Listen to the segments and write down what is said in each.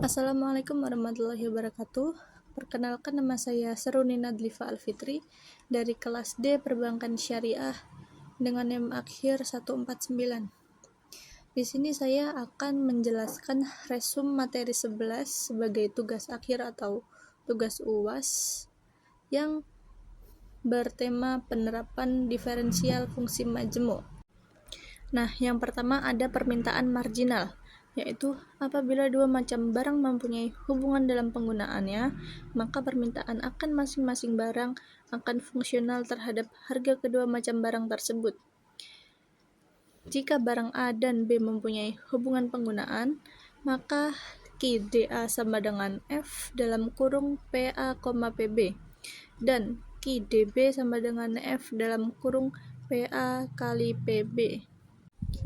Assalamualaikum warahmatullahi wabarakatuh. Perkenalkan, nama saya Seruni Nadlifa Alfitri dari kelas D Perbankan Syariah dengan NIM akhir 149. Di sini saya akan menjelaskan resum materi 11 sebagai tugas akhir atau tugas UAS yang bertema penerapan diferensial fungsi majemuk. Nah, yang pertama ada permintaan marginal, yaitu apabila dua macam barang mempunyai hubungan dalam penggunaannya, maka permintaan akan masing-masing barang akan fungsional terhadap harga kedua macam barang tersebut. Jika barang A dan B mempunyai hubungan penggunaan, maka QDA sama dengan F dalam kurung PA, PB, dan QDB sama dengan F dalam kurung PA kali PB.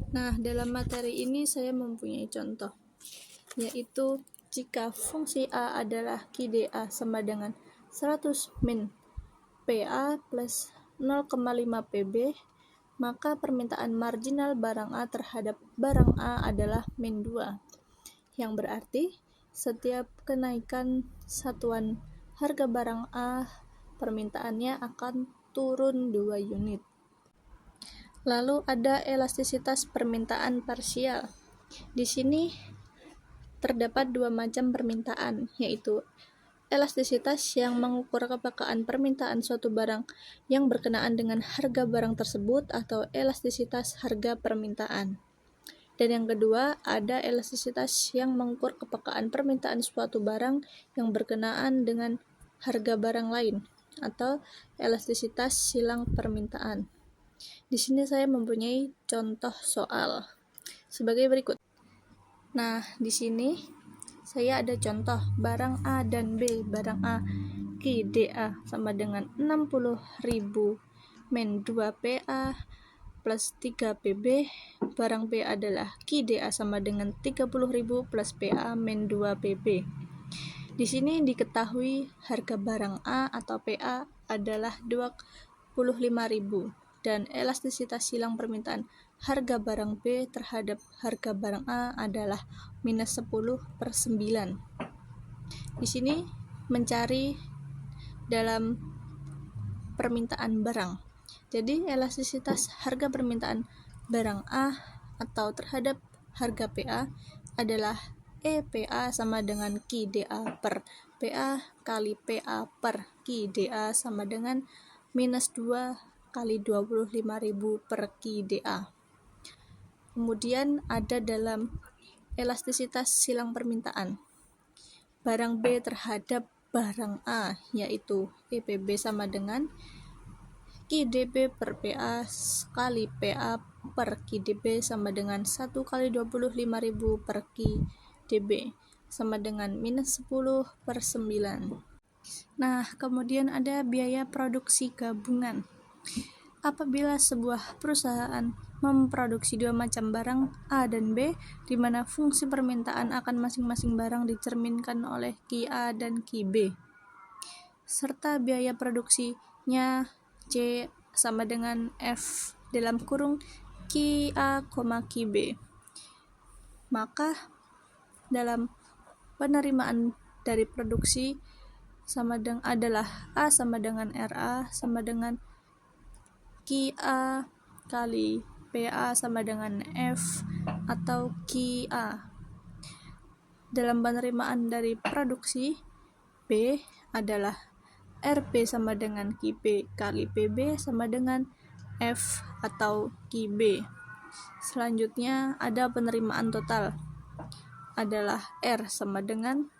Nah, dalam materi ini saya mempunyai contoh, yaitu jika fungsi A adalah QDA sama dengan 100 min PA plus 0,5 PB, maka permintaan marginal barang A terhadap barang A adalah min 2, yang berarti setiap kenaikan satuan harga barang A, permintaannya akan turun 2 unit. Lalu ada elastisitas permintaan parsial. Di sini terdapat dua macam permintaan, yaitu elastisitas yang mengukur kepekaan permintaan suatu barang yang berkenaan dengan harga barang tersebut atau elastisitas harga permintaan. Dan yang kedua, ada elastisitas yang mengukur kepekaan permintaan suatu barang yang berkenaan dengan harga barang lain atau elastisitas silang permintaan. Di sini saya mempunyai contoh soal sebagai berikut. Nah, di sini saya ada contoh barang A dan B. Barang A QDA sama dengan 60.000 min 2 PA plus 3 PB. Barang B adalah QDA sama dengan 30.000 plus PA min 2 PB. Di sini diketahui harga barang A atau PA adalah 25.000 dan elastisitas silang permintaan harga barang B terhadap harga barang A adalah minus 10/9. Di sini mencari dalam permintaan barang. Jadi elastisitas harga permintaan barang A atau terhadap harga PA adalah EPA sama dengan QDA per PA kali PA per QDA sama dengan minus 2 kali 25.000 per QDA. Kemudian ada dalam elastisitas silang permintaan barang B terhadap barang A, yaitu EPB sama dengan QDB per PA kali PA per QDB sama dengan 1 kali 25.000 per QDB sama dengan minus 10/9. Nah, kemudian ada biaya produksi gabungan. Apabila sebuah perusahaan memproduksi dua macam barang A dan B, di mana fungsi permintaan akan masing-masing barang dicerminkan oleh QA dan QB, serta biaya produksinya C sama dengan F dalam kurung QA, QB, maka dalam penerimaan dari produksi sama dengan adalah A sama dengan RA sama dengan QA kali PA sama dengan F atau QA. Dalam penerimaan dari produksi B adalah RP sama dengan QP kali PB sama dengan F atau QB. Selanjutnya ada penerimaan total adalah R sama dengan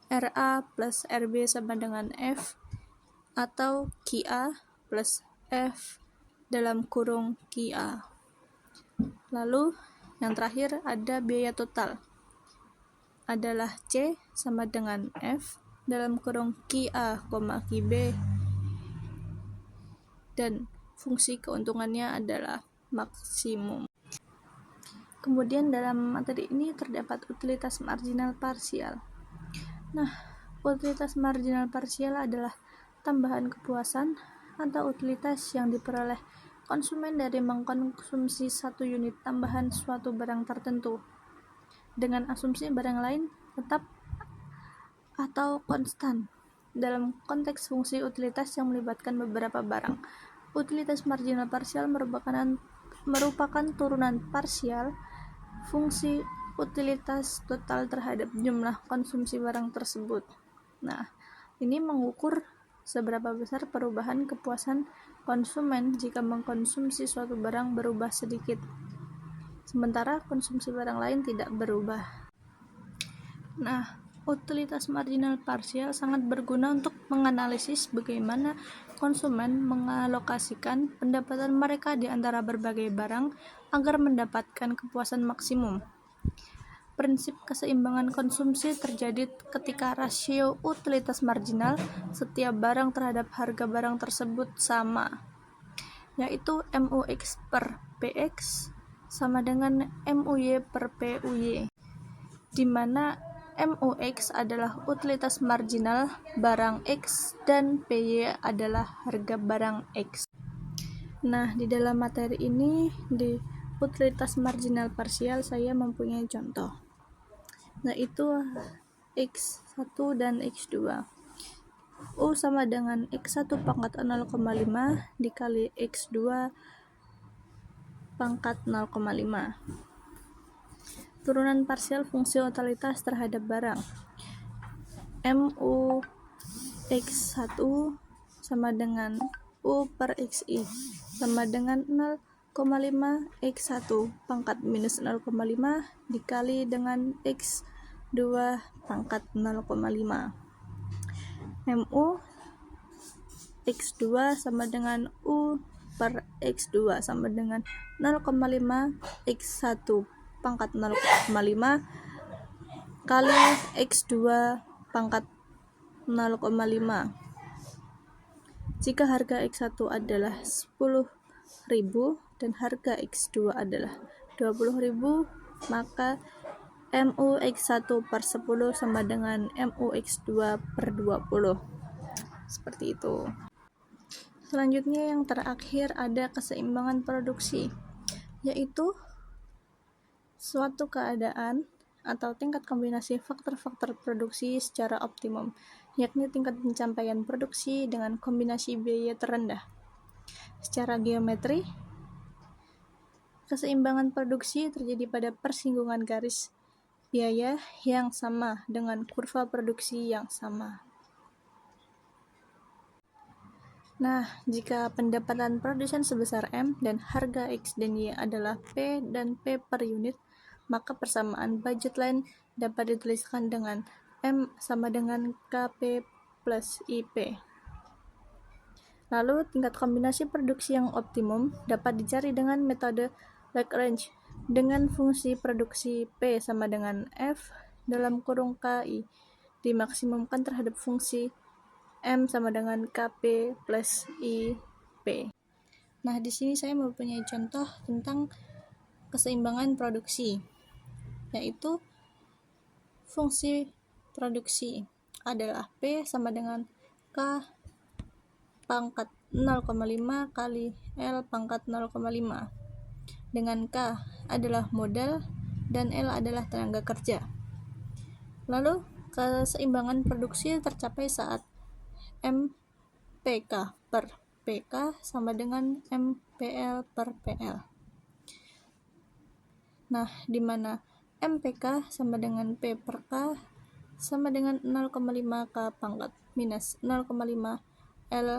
RA plus RB sama dengan F atau QA plus F dalam kurung QA. Lalu yang terakhir ada biaya total adalah C sama dengan F dalam kurung QA, QB, dan fungsi keuntungannya adalah maksimum. Kemudian dalam materi ini terdapat utilitas marginal parsial. Nah, utilitas marginal parsial adalah tambahan kepuasan atau utilitas yang diperoleh konsumen dari mengkonsumsi 1 unit tambahan suatu barang tertentu dengan asumsi barang lain tetap atau konstan. Dalam konteks fungsi utilitas yang melibatkan beberapa barang, utilitas marginal parsial merupakan turunan parsial fungsi utilitas total terhadap jumlah konsumsi barang tersebut. Nah, ini mengukur seberapa besar perubahan kepuasan konsumen jika mengkonsumsi suatu barang berubah sedikit, sementara konsumsi barang lain tidak berubah. Nah, utilitas marginal parsial sangat berguna untuk menganalisis bagaimana konsumen mengalokasikan pendapatan mereka di antara berbagai barang agar mendapatkan kepuasan maksimum. Prinsip keseimbangan konsumsi terjadi ketika rasio utilitas marginal setiap barang terhadap harga barang tersebut sama, yaitu MUX per PX sama dengan MUY per PUY, di mana MUX adalah utilitas marginal barang X dan PY adalah harga barang X. Nah, di dalam materi ini, di utilitas marginal parsial, saya mempunyai contoh, yaitu X1 dan X2. U sama dengan X1 pangkat 0,5 dikali X2 pangkat 0,5. Turunan parsial fungsi utilitas terhadap barang. MU X1 sama dengan U per XI sama dengan 0,5 X1 pangkat minus 0,5 dikali dengan X2 pangkat 0,5. MU X2 sama dengan U per X2 sama dengan 0,5 X1 pangkat 0,5 kali X2 pangkat 0,5. Jika harga X1 adalah 10.000 dan harga X2 adalah 20.000, maka MUX1 per 10 sama dengan MUX2 per 20. Seperti itu. Selanjutnya yang terakhir ada keseimbangan produksi, yaitu suatu keadaan atau tingkat kombinasi faktor-faktor produksi secara optimum, yakni tingkat pencapaian produksi dengan kombinasi biaya terendah. Secara geometri, keseimbangan produksi terjadi pada persinggungan garis biaya yang sama dengan kurva produksi yang sama. Nah, jika pendapatan produsen sebesar M dan harga X dan Y adalah P dan P per unit, maka persamaan budget line dapat dituliskan dengan M sama dengan KP plus IP. Lalu, tingkat kombinasi produksi yang optimum dapat dicari dengan metode Lagrange dengan fungsi produksi P sama dengan F dalam kurung KI dimaksimumkan terhadap fungsi M sama dengan KP plus IP. Nah, di sini saya mempunyai contoh tentang keseimbangan produksi, yaitu fungsi produksi adalah P sama dengan K pangkat 0,5 kali L pangkat 0,5, dengan K adalah modal dan L adalah tenaga kerja. Lalu, keseimbangan produksi tercapai saat MPK per PK sama dengan MPL per PL. Nah, di mana MPK sama dengan P per K sama dengan 0,5 K pangkat minus 0,5 L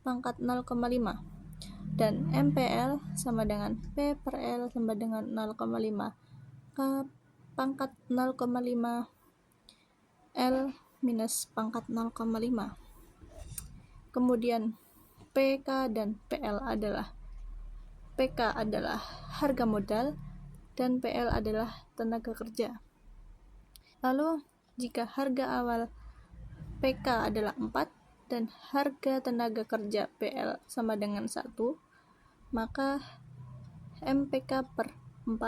pangkat 0,5 dan MPL sama dengan P per L sama dengan 0,5 K pangkat 0,5 L minus pangkat 0,5. Kemudian PK dan PL adalah PK adalah harga modal dan PL adalah tenaga kerja. Lalu, jika harga awal PK adalah 4 dan harga tenaga kerja PL sama dengan 1, maka MPK per 4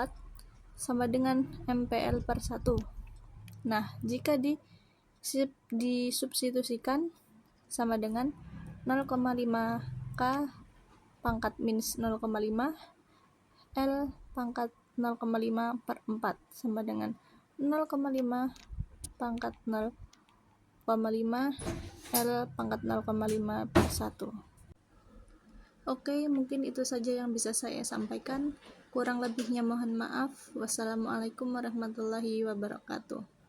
sama dengan MPL per 1. Nah, jika disubstitusikan sama dengan 0,5 K pangkat minus 0,5 L pangkat 0,5 per 4 sama dengan 0,5 pangkat 0,5 L pangkat 0,5 per 1. Oke, mungkin itu saja yang bisa saya sampaikan. Kurang lebihnya mohon maaf. Wassalamualaikum warahmatullahi wabarakatuh.